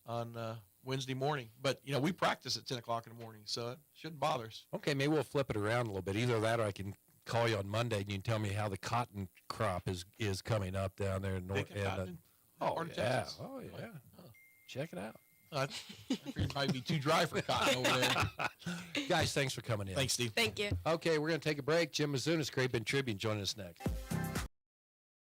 on Wednesday morning. But, we practice at 10 o'clock in the morning, so it shouldn't bother us. Okay, maybe we'll flip it around a little bit. Either that or I can call you on Monday and you can tell me how the cotton crop is coming up down there in North. North Texas. Oh, yeah. Check it out. I figured it'd probably be too dry for cotton over there. Guys, thanks for coming in. Thanks, Steve. Thank you. Okay, we're going to take a break. Jim Mizunas, Great Bend Tribune, joining us next.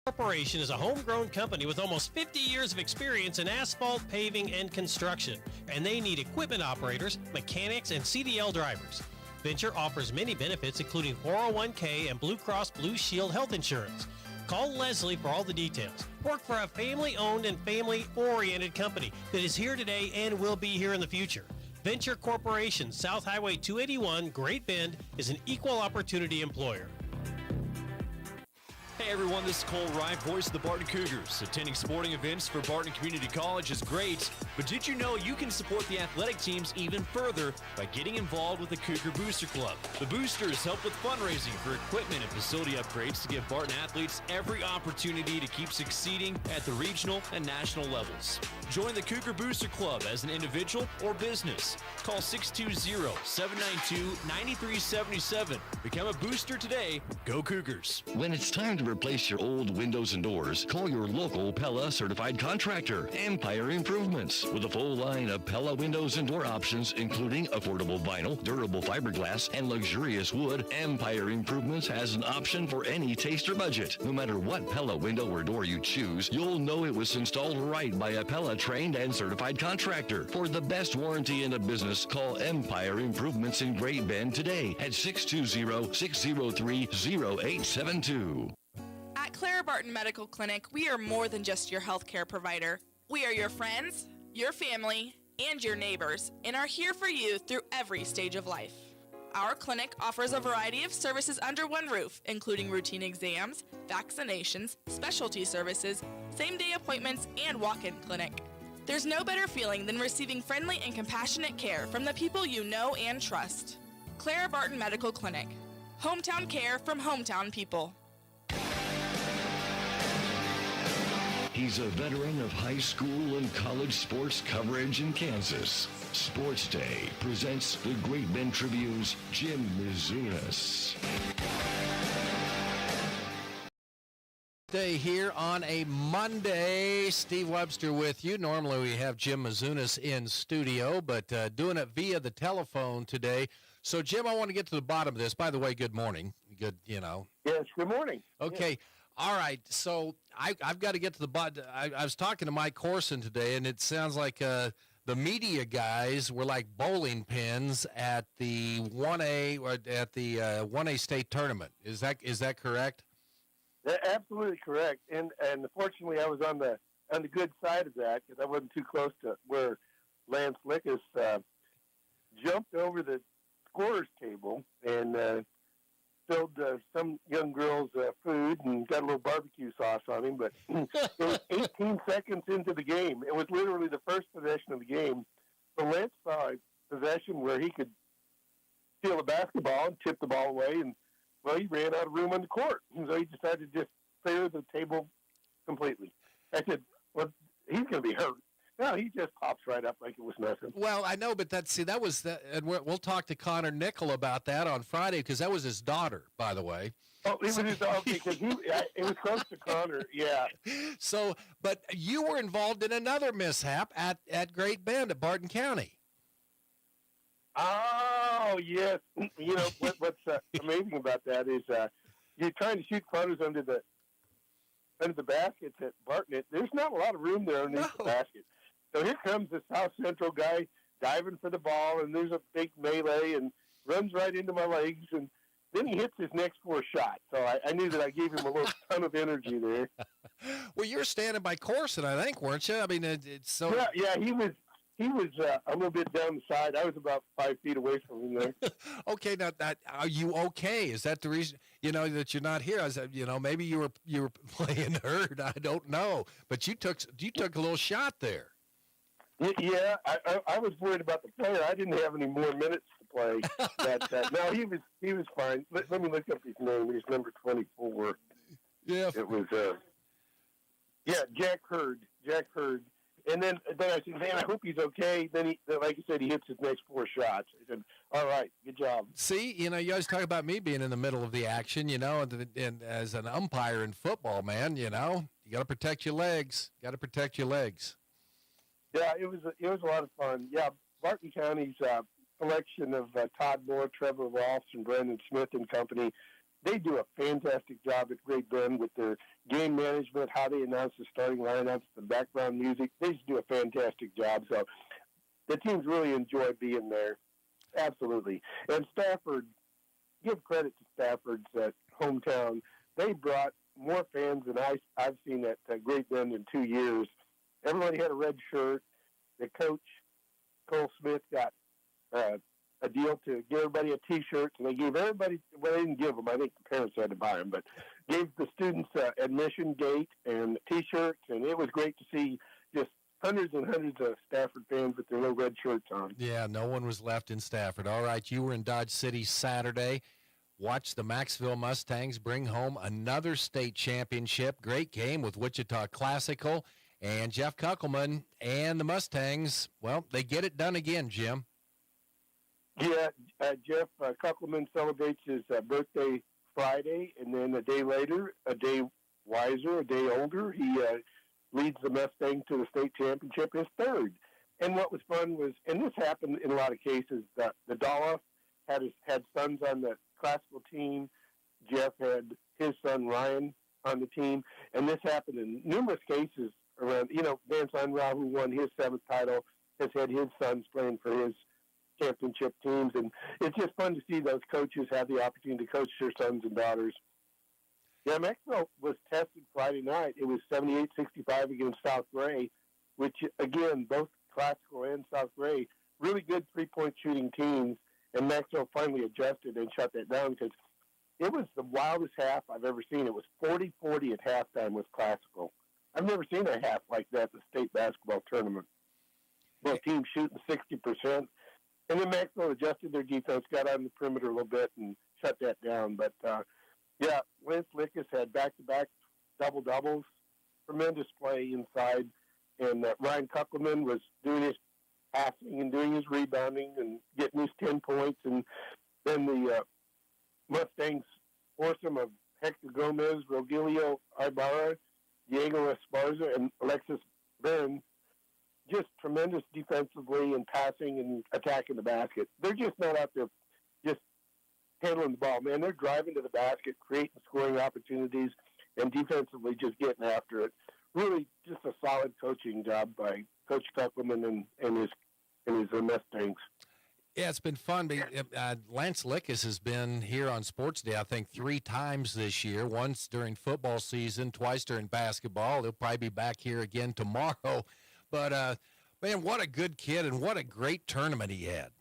Corporation is a homegrown company with almost 50 years of experience in asphalt, paving, and construction, and they need equipment operators, mechanics, and CDL drivers. Venture offers many benefits, including 401k and Blue Cross Blue Shield health insurance. Call Leslie for all the details. Work for a family-owned and family-oriented company that is here today and will be here in the future. Venture Corporation, South Highway 281, Great Bend, is an equal opportunity employer. Hey everyone, this is Cole Rife, voice of the Barton Cougars. Attending sporting events for Barton Community College is great, But did you know you can support the athletic teams even further by getting involved with the Cougar Booster Club? The Boosters help with fundraising for equipment and facility upgrades to give Barton athletes every opportunity to keep succeeding at the regional and national levels. Join the Cougar Booster Club as an individual or business. Call 620-792-9377. Become a booster today. Go Cougars. When it's time to replace your old windows and doors, call your local Pella certified contractor, Empire Improvements. With a full line of Pella windows and door options, including affordable vinyl, durable fiberglass, and luxurious wood, Empire Improvements has an option for any taste or budget. No matter what Pella window or door you choose, you'll know it was installed right by a Pella trained and certified contractor. For the best warranty in the business, call Empire Improvements in Great Bend today at 620-603-0872. At Clara Barton Medical Clinic, we are more than just your healthcare provider. We are your friends, your family, and your neighbors, and are here for you through every stage of life. Our clinic offers a variety of services under one roof, including routine exams, vaccinations, specialty services, same-day appointments, and walk-in clinic. There's no better feeling than receiving friendly and compassionate care from the people you know and trust. Clara Barton Medical Clinic. Hometown care from hometown people. He's a veteran of high school and college sports coverage in Kansas. Sports Day presents the Great Bend Tribune's Jim Mizunas. Day here on a Monday. Steve Webster with you. Normally we have Jim Mizunas in studio, but doing it via the telephone today. So, Jim, I want to get to the bottom of this. By the way, good morning. Good, Yes, good morning. Okay. Yes. All right. So I've got to get to the bottom. I was talking to Mike Corson today, and it sounds like the media guys were like bowling pins at the 1A or at the 1A state tournament. Is that correct? Absolutely correct. And fortunately, I was on the good side of that because I wasn't too close to where Lance Lickus jumped over the scorer's table and spilled some young girl's food and got a little barbecue sauce on him. But it was 18 seconds into the game. It was literally the first possession of the game. So Lance saw a possession where he could steal the basketball and tip the ball away, and well, he ran out of room on the court. And so he decided to just clear the table completely. I said, well, he's going to be hurt. No, he just pops right up like it was nothing. Well, I know, but that was that, and we'll talk to Connor Nickel about that on Friday because that was his daughter, by the way. Oh, it was his daughter because it was close to Connor, yeah. So, but you were involved in another mishap at Great Bend at Barton County. Oh, yes. You know, what's amazing about that is you're trying to shoot floaters under the baskets at Barton. There's not a lot of room there underneath the basket. So here comes the South Central guy diving for the ball, and there's a big melee and runs right into my legs, and then he hits his next 4 shots. So I knew that I gave him a little ton of energy there. Well, you're standing by Corson, I think, weren't you? I mean, it's so... Yeah, he was a little bit down the side. I was about 5 feet away from him there. Okay, now are you okay? Is that the reason that you're not here? I said, maybe you were playing hurt. I don't know, but you took a little shot there. Yeah, I was worried about the player. I didn't have any more minutes to play. No, he was fine. Let me look up his name. He's number 24. Yeah, it was Jack Hurd. And then I said, man, I hope he's okay. Then like you said, he hits his next 4 shots. I said, all right, good job. See, you always talk about me being in the middle of the action, and as an umpire in football, man, you got to protect your legs. Yeah, it was a lot of fun. Yeah, Barton County's selection of Todd Moore, Trevor Ross, and Brandon Smith and company, they do a fantastic job at Great Bend with their game management, how they announce the starting lineups, the background music. They just do a fantastic job. So the teams really enjoy being there. Absolutely. And Stafford, give credit to Stafford's hometown. They brought more fans than I've seen at Great Bend in 2 years. Everybody had a red shirt. The coach, Cole Smith, got a deal to give everybody a T-shirt, and they gave everybody, well, they didn't give them, I think the parents had to buy them, but gave the students admission gate and T-shirts, and it was great to see just hundreds and hundreds of Stafford fans with their little red shirts on. Yeah, no one was left in Stafford. All right, you were in Dodge City Saturday. Watch the Maxville Mustangs bring home another state championship. Great game with Wichita Classical. And Jeff Kuckelman and the Mustangs, well, they get it done again, Jim. Yeah, Jeff Kuckelman celebrates his birthday Friday, and then a day later, a day wiser, a day older, he leads the Mustang to the state championship, his third. And what was fun was, and this happened in a lot of cases, the Dolph had sons on the classical team. Jeff had his son Ryan on the team, and this happened in numerous cases around. Vance Unruh, who won his 7th title, has had his sons playing for his championship teams, and it's just fun to see those coaches have the opportunity to coach their sons and daughters. Yeah, Maxwell was tested Friday night. It was 78-65 against South Gray, which, again, both Classical and South Gray, really good three-point shooting teams, and Maxwell finally adjusted and shut that down because it was the wildest half I've ever seen. It was 40-40 at halftime with Classical. I've never seen a half like that at the state basketball tournament. Both teams shooting 60%. And then Maxwell adjusted their defense, got on the perimeter a little bit, and shut that down. But, yeah, Lance Lickus had back-to-back double-doubles, tremendous play inside. And Ryan Kuckelman was doing his passing and doing his rebounding and getting his 10 points. And then the Mustangs forced him of Hector Gomez, Rogelio Ibarra, Diego Esparza, and Alexis Byrne. Just tremendous defensively and passing and attacking the basket. They're just not out there just handling the ball, man. They're driving to the basket, creating scoring opportunities, and defensively just getting after it. Really just a solid coaching job by Coach Kuckelman and his Mustangs. Yeah, it's been fun. Lance Lickus has been here on Sports Day, I think, 3 times this year, once during football season, twice during basketball. He'll probably be back here again tomorrow. But, man, what a good kid and what a great tournament he had.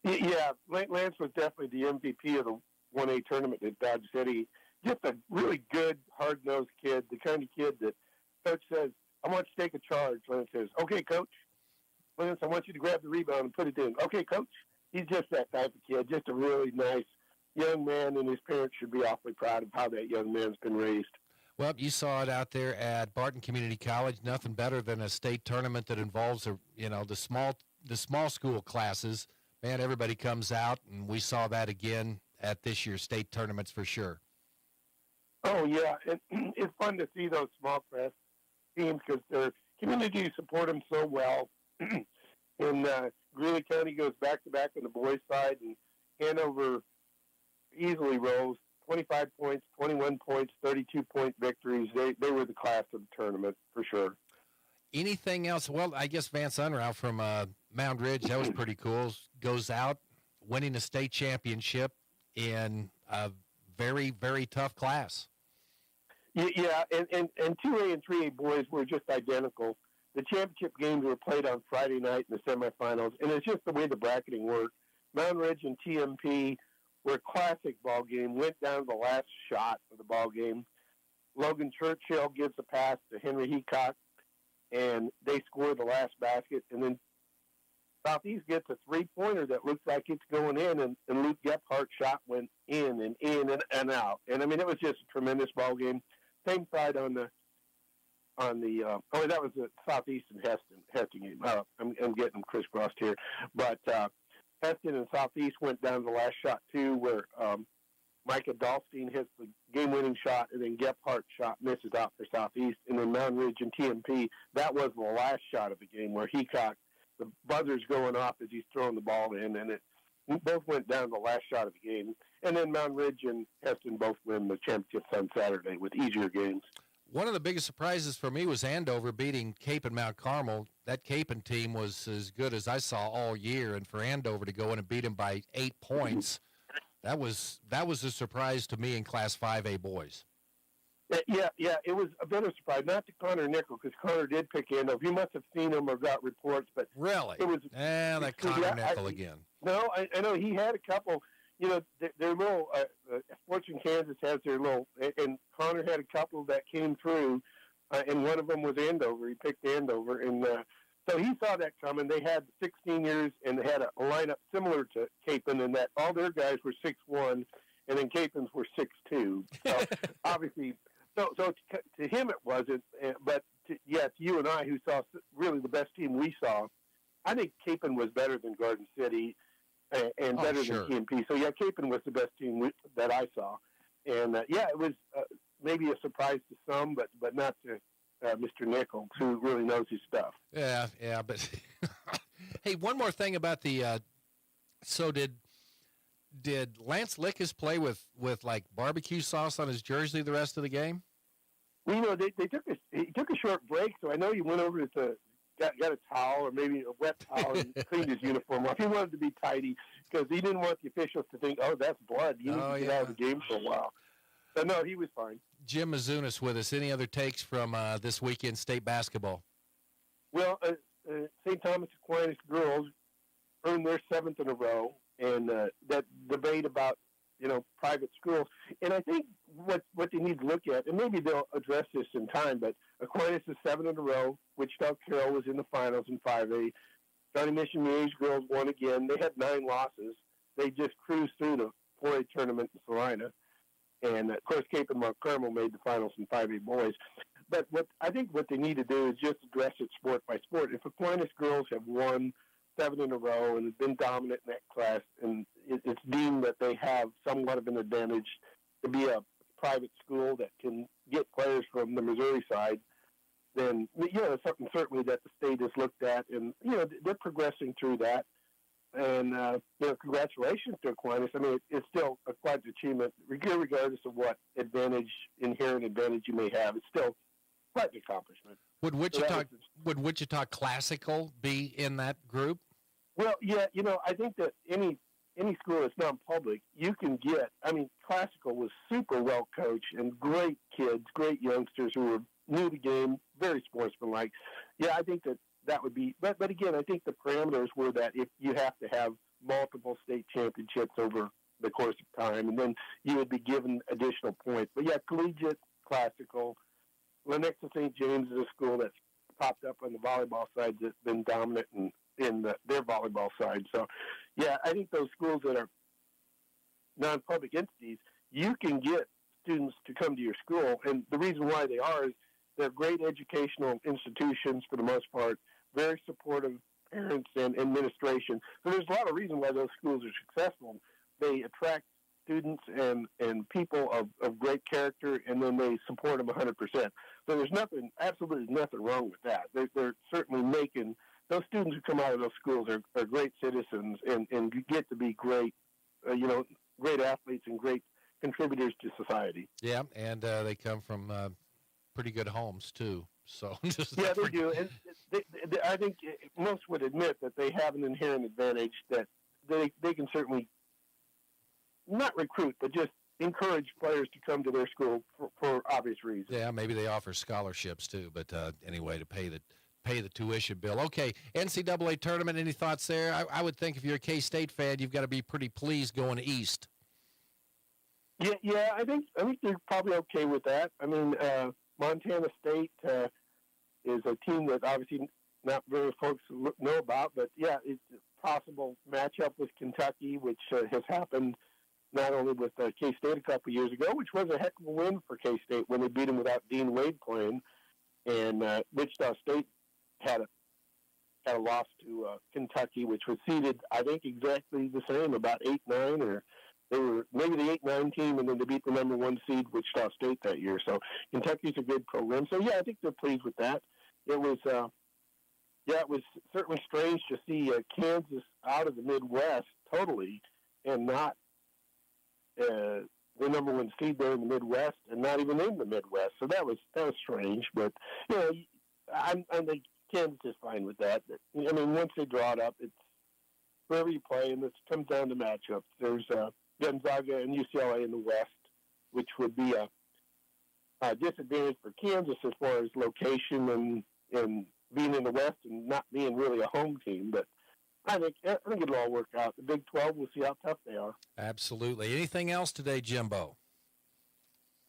Yeah, Lance was definitely the MVP of the 1A tournament at Dodge City. Just a really good, hard-nosed kid, the kind of kid that Coach says, I want you to take a charge. Lance says, okay, Coach. Lance, I want you to grab the rebound and put it in. Okay, Coach. He's just that type of kid, just a really nice young man, and his parents should be awfully proud of how that young man's been raised. Well, you saw it out there at Barton Community College. Nothing better than a state tournament that involves, the small school classes. Man, everybody comes out, and we saw that again at this year's state tournaments for sure. Oh, yeah. It's fun to see those small class teams because their community support them so well. And Greeley County goes back-to-back on the boys' side, and Hanover easily rolls 25 points, 21 points, 32-point victories. They were the class of the tournament for sure. Anything else? Well, I guess Vance Unruh from Mound Ridge, that was pretty cool, goes out winning a state championship in a very, very tough class. Yeah, and 2A and 3A boys were just identical. The championship games were played on Friday night in the semifinals, and it's just the way the bracketing worked. Mound Ridge and TMP were a classic ball game, went down to the last shot of the ball game. Logan Churchill gives a pass to Henry Heacock, and they score the last basket. And then Southeast gets a three-pointer that looks like it's going in, and Luke Gephardt's shot went in and out. And, I mean, it was just a tremendous ball game. Same side on the that was the Southeast and Heston game. I'm getting them crisscrossed here. But Heston and Southeast went down to the last shot, too, where Micah Dahlstein hits the game-winning shot, and then Gephardt's shot misses out for Southeast. And then Mound Ridge and TMP, that was the last shot of the game where Heacock, the buzzer's going off as he's throwing the ball in, and it both went down to the last shot of the game. And then Mound Ridge and Heston both win the championships on Saturday with easier games. One of the biggest surprises for me was Andover beating Cape and Mount Carmel. That Cape team was as good as I saw all year, and for Andover to go in and beat them by 8 points, that was a surprise to me in Class 5A boys. Yeah, it was a bit of a surprise. Not to Connor Nickel, because Connor did pick Andover. You must have seen him or got reports, but really, it was that Connor Nickel again. No, I know he had a couple. You know, their little Sports in Kansas has their little, and Connor had a couple that came through. and one of them was Andover. He picked Andover, and so he saw that coming. They had 16 years, and they had a lineup similar to Capon in that all their guys were 6'1", and then Capon's were 6'2". So obviously, so to him it wasn't, but to you and I who saw really the best team we saw, I think Capon was better than Garden City and better than TMP. So Capon was the best team that I saw, and it was maybe a surprise to some, but not to Mr. Nichols, who really knows his stuff. Yeah, but hey, one more thing about the. So did Lance Lickus play with like barbecue sauce on his jersey the rest of the game? Well, he took a short break, so I know he went over to got a towel or maybe a wet towel and cleaned his uniform off. He wanted to be tidy because he didn't want the officials to think, oh, that's blood. You need to get out of the game for a while. So no, he was fine. Jim Mizunas with us. Any other takes from this weekend state basketball? Well, St. Thomas Aquinas girls earned their 7th in a row, and that debate about private schools. And I think what they need to look at, and maybe they'll address this in time, but Aquinas is 7 in a row. Wichita Carroll was in the finals in 5A. Johnny Mission Muse girls won again. They had 9 losses. They just cruised through the 4A tournament in Salina. And, of course, Cape and Mount Carmel made the finals in 5A boys. But I think what they need to do is just address it sport by sport. If Aquinas girls have won 7 in a row and have been dominant in that class, and it's deemed that they have somewhat of an advantage to be a private school that can get players from the Missouri side, then, it's something certainly that the state has looked at. And, they're progressing through that. And, congratulations to Aquinas. I mean, it's still quite an achievement, regardless of what inherent advantage you may have. It's still quite an accomplishment. Would Wichita Classical be in that group? Well, yeah, I think that any school that's non-public, you can get. I mean, Classical was super well coached and great kids, great youngsters who were new to the game, very sportsmanlike. Yeah, I think that would be. But again, I think the parameters were that if you have to have multiple state championships over the course of time, and then you would be given additional points. But yeah, collegiate, Classical. Lenexa St. James is a school that's popped up on the volleyball side that's been dominant in their volleyball side. So, yeah, I think those schools that are non-public entities, you can get students to come to your school. And the reason why they are is they're great educational institutions for the most part, very supportive parents and administration. So there's a lot of reasons why those schools are successful. They attract students and people of great character, and then they support them 100%. So there's absolutely nothing wrong with that. They're certainly making, those students who come out of those schools are great citizens and get to be great, great athletes and great contributors to society. Yeah, and they come from pretty good homes, too. So yeah, they do. And I think most would admit that they have an inherent advantage that they can certainly not recruit, but just encourage players to come to their school for obvious reasons. Yeah, maybe they offer scholarships too, but anyway, to pay the tuition bill. Okay, NCAA tournament, any thoughts there? I would think if you're a K-State fan, you've got to be pretty pleased going east. Yeah, I think they're probably okay with that. I mean, Montana State is a team that obviously not very folks know about, but yeah, it's a possible matchup with Kentucky, which has happened not only with K-State a couple years ago, which was a heck of a win for K-State when they beat them without Dean Wade playing, and Wichita State had a loss to Kentucky, which was seeded, I think, exactly the same, about 8-9, or they were maybe the 8-9 team, and then they beat the number 1 seed, Wichita State, that year. So Kentucky's a good program. So yeah, I think they're pleased with that. It was certainly strange to see Kansas out of the Midwest totally, and not the number 1 seed there in the Midwest, and not even in the Midwest. So that was strange. But I think Kansas is fine with that. I mean, once they draw it up, it's wherever you play, and it comes down to matchups. There's Gonzaga and UCLA in the West, which would be a disadvantage for Kansas as far as location and being in the West and not being really a home team. But I think it'll all work out. The Big 12, we'll see how tough they are. Absolutely. Anything else today, Jimbo?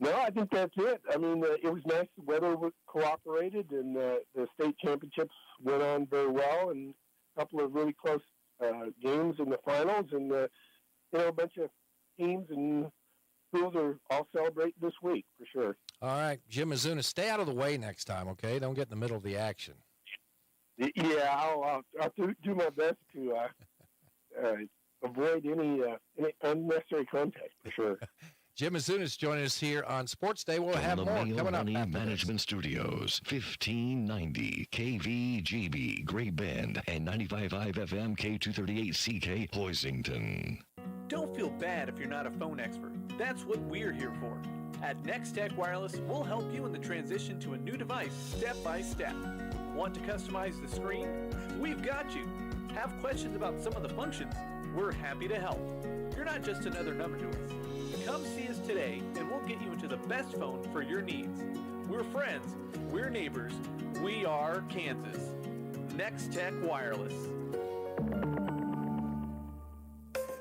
No, I think that's it. I mean, it was nice. The weather cooperated, and the state championships went on very well, and a couple of really close games in the finals, and you know, a bunch of teams and schools are all celebrating this week for sure. All right, Jim Mizuna, stay out of the way next time, okay? Don't get in the middle of the action. Yeah, I'll do my best to avoid any unnecessary contact for sure. Jim Mizuna is joining us here on Sports Day. We'll From have the more Mayo coming up Money after Management Studios, 1590 KVGB, Great Bend, and 95.5 FM K238CK, Hoisington. Don't feel bad if you're not a phone expert. That's what we're here for. At Nextech Wireless, we'll help you in the transition to a new device step by step. Want to customize the screen? We've got you. Have questions about some of the functions? We're happy to help. You're not just another number to us. Come see us today, and we'll get you into the best phone for your needs. We're friends. We're neighbors. We are Kansas. Nextech Wireless.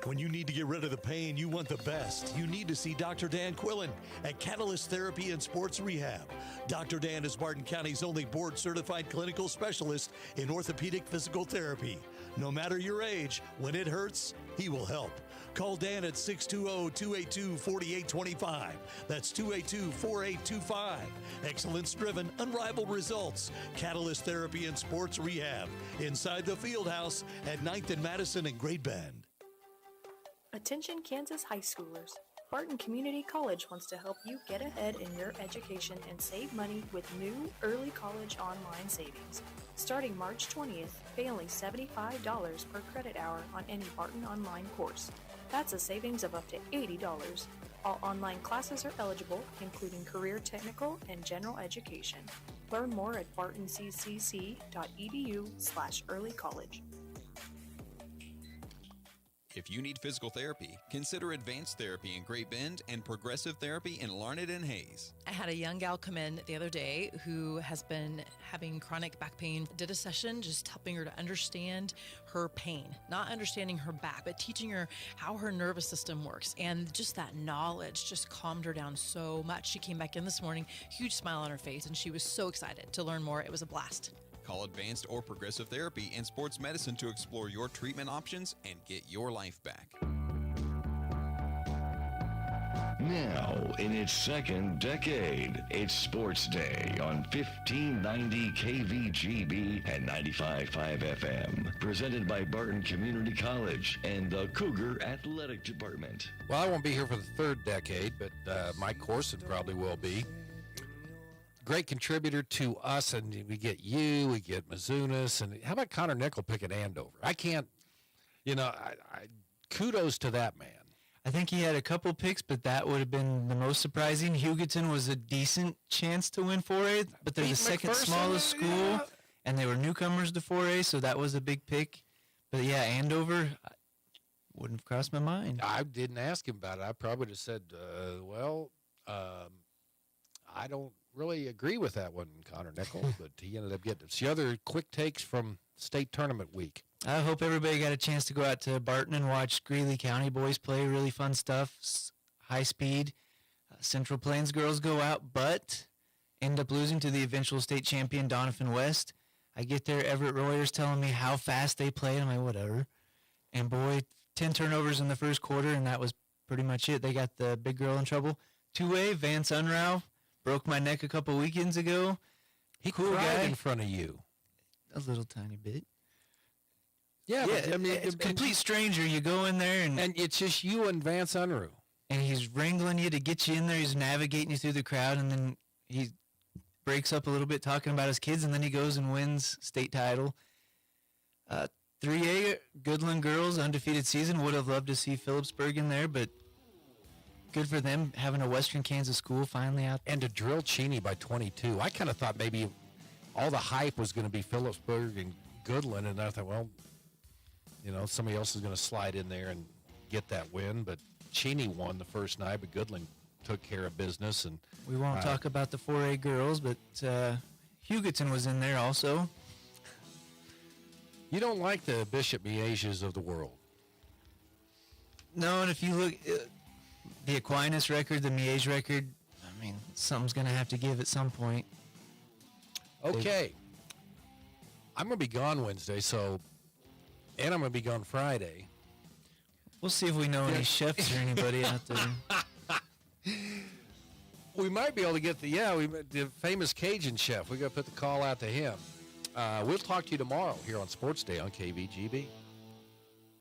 When you need to get rid of the pain, you want the best. You need to see Dr. Dan Quillen at Catalyst Therapy and Sports Rehab. Dr. Dan is Barton County's only board-certified clinical specialist in orthopedic physical therapy. No matter your age, when it hurts, he will help. Call Dan at 620-282-4825. That's 282-4825. Excellence-driven, unrivaled results. Catalyst Therapy and Sports Rehab. Inside the Fieldhouse at 9th and Madison in Great Bend. Attention Kansas high schoolers. Barton Community College wants to help you get ahead in your education and save money with new early college online savings. Starting March 20th, pay only $75 per credit hour on any Barton online course. That's a savings of up to $80. All online classes are eligible, including career technical and general education. Learn more at bartonccc.edu/earlycollege. If you need physical therapy, consider Advanced Therapy in Great Bend and Progressive Therapy in Larned and Hayes. I had a young gal come in the other day who has been having chronic back pain. Did a session just helping her to understand her pain, not understanding her back, but teaching her how her nervous system works. And just that knowledge just calmed her down so much. She came back in this morning, huge smile on her face, and she was so excited to learn more. It was a blast. Call Advanced or Progressive Therapy and Sports Medicine to explore your treatment options and get your life back. Now, in its second decade, it's Sports Day on 1590 KVGB and 95.5 FM. Presented by Barton Community College and the Cougar Athletic Department. Well, I won't be here for the third decade, but Mike Corson probably will be. Great contributor to us, and we get you, we get Mizunas, and how about Connor Nickel picking Andover? I can't, kudos to that man. I think he had a couple picks, but that would have been the most surprising. Hugoton was a decent chance to win 4A, but they're the second smallest school, and they were newcomers to 4A, so that was a big pick. But yeah, Andover wouldn't have crossed my mind. I didn't ask him about it. I probably would have said, I don't really agree with that one, Connor Nickel, but he ended up getting it. It's the other quick takes from state tournament week. I hope everybody got a chance to go out to Barton and watch Greeley County boys play. Really fun stuff, high speed. Central Plains girls go out, but end up losing to the eventual state champion, Doniphan West. I get there, Everett Royer's telling me how fast they play. I'm like, whatever. And boy, 10 turnovers in the first quarter, and that was pretty much it. They got the big girl in trouble. 2A, Vance Unrau. Broke my neck a couple weekends ago. He cool cried guy in front of you. A little tiny bit. Yeah, but, I mean, it's a complete stranger. You go in there and it's just you and Vance Unruh. And he's wrangling you to get you in there. He's navigating you through the crowd, and then he breaks up a little bit talking about his kids, and then he goes and wins state title. 3A, Goodland girls, undefeated season. Would have loved to see Phillipsburg in there, but good for them having a Western Kansas school finally out. And to drill Cheney by 22. I kind of thought maybe all the hype was going to be Phillipsburg and Goodland, and I thought, well, somebody else is going to slide in there and get that win. But Cheney won the first night, but Goodland took care of business. And we won't talk about the 4A girls, but Hugoton was in there also. You don't like the Bishop Mieges of the world. No, and if you look... the Aquinas record, the Miege record, mean, something's going to have to give at some point. Okay. I'm going to be gone Wednesday, and I'm going to be gone Friday. We'll see if we know any chefs or anybody out there. We might be able to get the famous Cajun chef. We got to put the call out to him. We'll talk to you tomorrow here on Sports Day on KVGB.